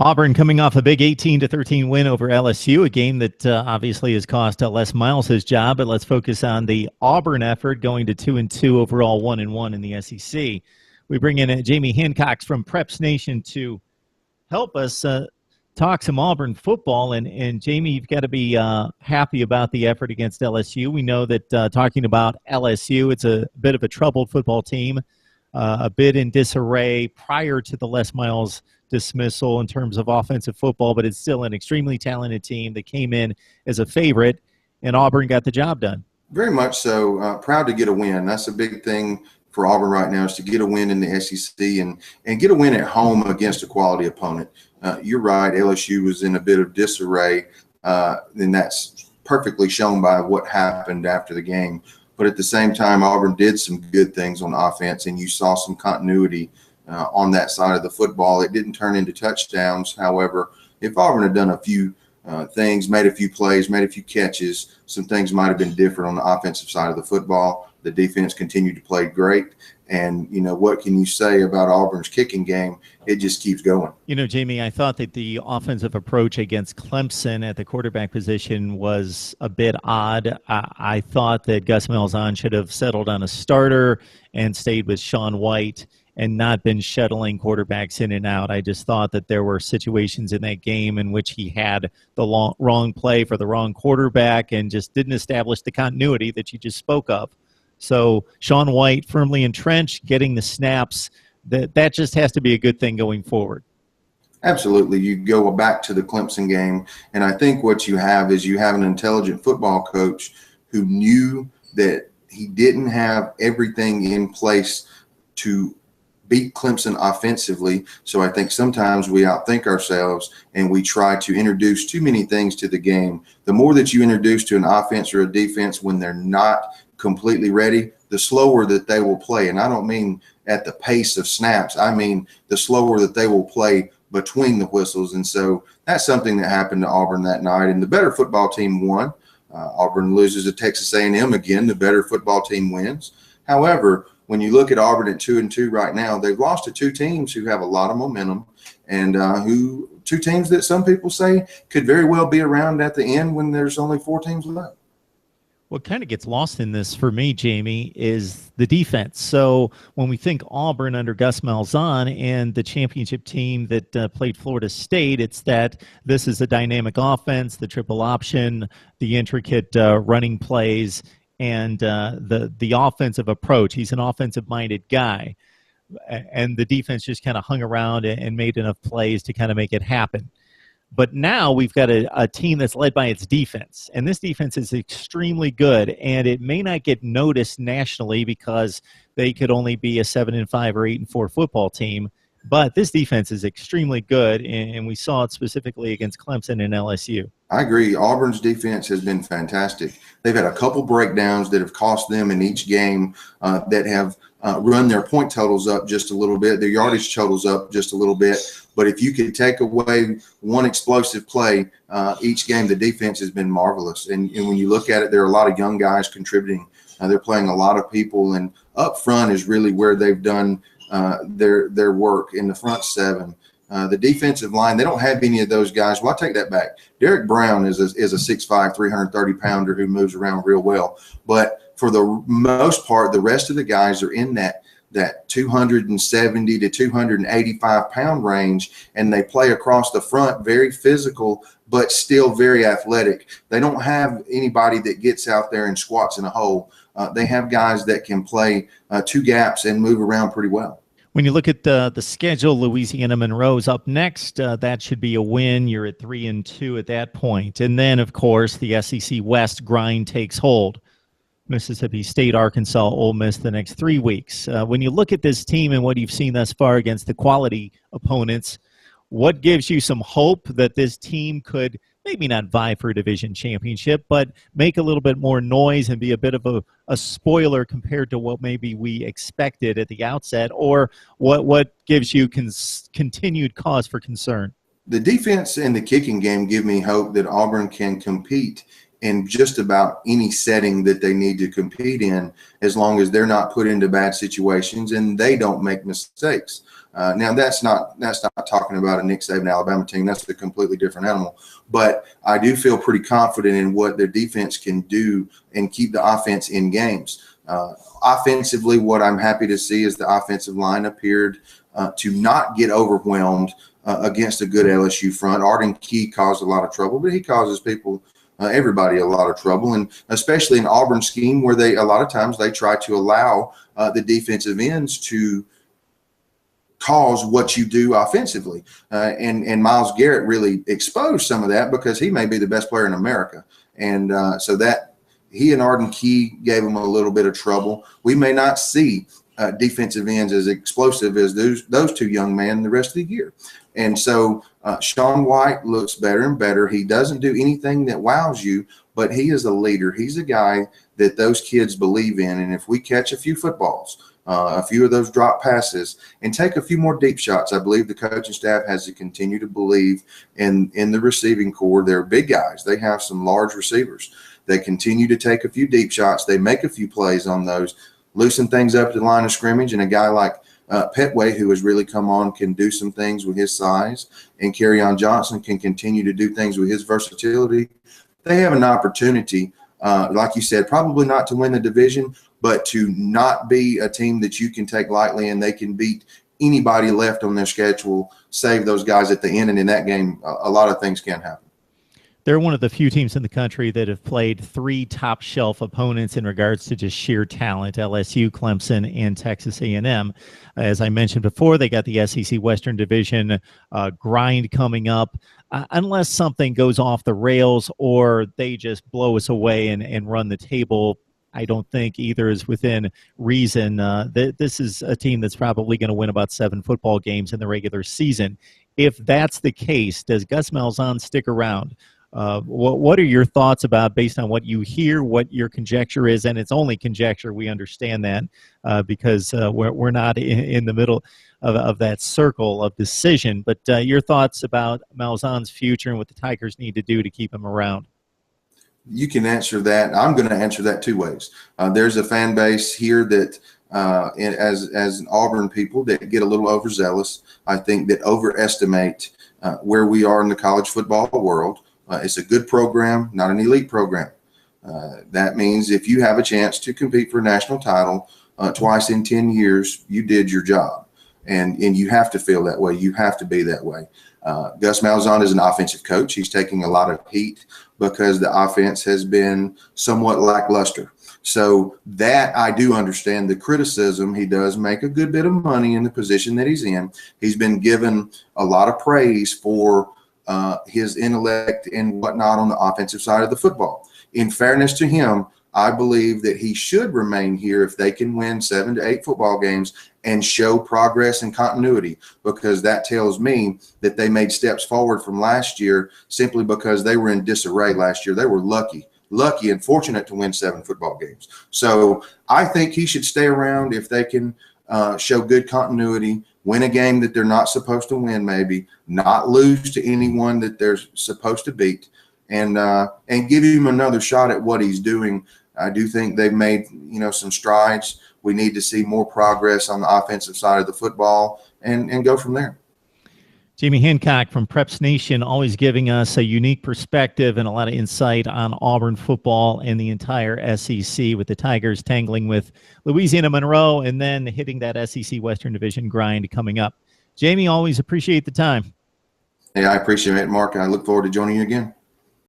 Auburn coming off a big 18-13 win over LSU, a game that obviously has cost Les Miles his job, but let's focus on the Auburn effort going to 2-2 overall, 1-1 in the SEC. We bring in Jamie Hancock from Preps Nation to help us talk some Auburn football. And Jamie, you've got to be happy about the effort against LSU. We know that talking about LSU, it's a bit of a troubled football team, a bit in disarray prior to the Les Miles dismissal in terms of offensive football, but it's still an extremely talented team that came in as a favorite, and Auburn got the job done. Very much so. Proud to get a win. That's a big thing for Auburn right now, is to get a win in the SEC and get a win at home against a quality opponent. You're right, LSU was in a bit of disarray, and that's perfectly shown by what happened after the game. But at the same time, Auburn did some good things on offense, and you saw some continuity on that side of the football. It didn't turn into touchdowns. However, if Auburn had done a few things, made a few plays, made a few catches, some things might have been different on the offensive side of the football. The defense continued to play great. And, you know, what can you say about Auburn's kicking game? It just keeps going. You know, Jamie, I thought that the offensive approach against Clemson at the quarterback position was a bit odd. I thought that Gus Malzahn should have settled on a starter and stayed with Shaun White and not been shuttling quarterbacks in and out. I just thought that there were situations in that game in which he had the wrong play for the wrong quarterback and just didn't establish the continuity that you just spoke of. So Shaun White firmly entrenched, getting the snaps, that just has to be a good thing going forward. Absolutely. You go back to the Clemson game, and I think what you have is you have an intelligent football coach who knew that he didn't have everything in place to beat Clemson offensively. So I think sometimes we outthink ourselves and we try to introduce too many things to the game. The more that you introduce to an offense or a defense when they're not completely ready, the slower that they will play. And I don't mean at the pace of snaps. I mean the slower that they will play between the whistles. And so that's something that happened to Auburn that night. And the better football team won. Auburn loses to Texas A&M again. The better football team wins. However, when you look at Auburn at 2-2 right now, they've lost to two teams who have a lot of momentum and two teams that some people say could very well be around at the end when there's only four teams left. What kind of gets lost in this for me, Jamie, is the defense. So when we think Auburn under Gus Malzahn and the championship team that played Florida State, it's that this is a dynamic offense, the triple option, the intricate running plays, and the offensive approach. He's an offensive-minded guy, and the defense just kind of hung around and made enough plays to kind of make it happen. But now we've got a team that's led by its defense, and this defense is extremely good, and it may not get noticed nationally because they could only be a 7-5 or 8-4 football team. But this defense is extremely good, and we saw it specifically against Clemson and LSU. I agree. Auburn's defense has been fantastic. They've had a couple breakdowns that have cost them in each game that have run their point totals up just a little bit, their yardage totals up just a little bit. But if you could take away one explosive play each game, the defense has been marvelous. And when you look at it, there are a lot of young guys contributing. They're playing a lot of people, and up front is really where they've done their work in the front seven. The defensive line, they don't have any of those guys. Well, I take that back. Derek Brown is a 6'5", 330-pounder who moves around real well. But for the most part, the rest of the guys are in that 270 to 285-pound range, and they play across the front, very physical, but still very athletic. They don't have anybody that gets out there and squats in a hole. They have guys that can play two gaps and move around pretty well. When you look at the schedule, Louisiana Monroe's up next. That should be a win. You're at 3-2 at that point. And then, of course, the SEC West grind takes hold. Mississippi State, Arkansas, Ole Miss the next 3 weeks. When you look at this team and what you've seen thus far against the quality opponents, what gives you some hope that this team could maybe not vie for a division championship, but make a little bit more noise and be a bit of a spoiler compared to what maybe we expected at the outset? Or what gives you continued cause for concern? The defense and the kicking game give me hope that Auburn can compete in just about any setting that they need to compete in, as long as they're not put into bad situations and they don't make mistakes. Now that's not talking about a Nick Saban Alabama team. That's a completely different animal. But I do feel pretty confident in what their defense can do and keep the offense in games. Offensively, what I'm happy to see is the offensive line appeared to not get overwhelmed against a good LSU front. Arden Key caused a lot of trouble, but he causes everybody a lot of trouble, and especially in Auburn scheme, where a lot of times they try to allow the defensive ends to cause what you do offensively. And Myles Garrett really exposed some of that, because he may be the best player in America. And so that he and Arden Key gave him a little bit of trouble. We may not see defensive ends as explosive as those two young men the rest of the year. And so Shaun White looks better and better. He doesn't do anything that wows you, but he is a leader. He's a guy that those kids believe in. And if we catch a few footballs, a few of those drop passes, and take a few more deep shots, I believe the coaching staff has to continue to believe in the receiving core. They're big guys. They have some large receivers. They continue to take a few deep shots. They make a few plays on those, loosen things up to the line of scrimmage. And a guy like Petway, who has really come on, can do some things with his size, and Kerryon Johnson can continue to do things with his versatility. They have an opportunity, like you said, probably not to win the division, but to not be a team that you can take lightly, and they can beat anybody left on their schedule, save those guys at the end. And in that game, a lot of things can happen. They're one of the few teams in the country that have played 3 top-shelf opponents in regards to just sheer talent: LSU, Clemson, and Texas A&M. As I mentioned before, they got the SEC Western Division grind coming up. Unless something goes off the rails or they just blow us away and run the table, I don't think either is within reason. This is a team that's probably going to win about 7 football games in the regular season. If that's the case, does Gus Malzahn stick around? What are your thoughts about, based on what you hear, what your conjecture is? And it's only conjecture. We understand that because we're not in the middle of that circle of decision. But your thoughts about Malzahn's future and what the Tigers need to do to keep him around? You can answer that. I'm going to answer that 2 ways. There's a fan base here that, as Auburn people, that get a little overzealous. I think that overestimate where we are in the college football world. It's a good program, not an elite program. That means if you have a chance to compete for a national title twice in 10 years, you did your job. And you have to feel that way. You have to be that way. Gus Malzahn is an offensive coach. He's taking a lot of heat because the offense has been somewhat lackluster. So that I do understand the criticism. He does make a good bit of money in the position that he's in. He's been given a lot of praise for his intellect and whatnot on the offensive side of the football. In fairness to him, I believe that he should remain here if they can win 7 to 8 football games and show progress and continuity, because that tells me that they made steps forward from last year simply because they were in disarray last year. They were lucky and fortunate to win 7 football games. So I think he should stay around if they can show good continuity, win a game that they're not supposed to win, maybe not lose to anyone that they're supposed to beat, and give him another shot at what he's doing. I do think they've made some strides. We need to see more progress on the offensive side of the football and go from there. Jamie Hancock from Preps Nation, always giving us a unique perspective and a lot of insight on Auburn football and the entire SEC, with the Tigers tangling with Louisiana Monroe and then hitting that SEC Western Division grind coming up. Jamie, always appreciate the time. Hey, I appreciate it, Mark. I look forward to joining you again.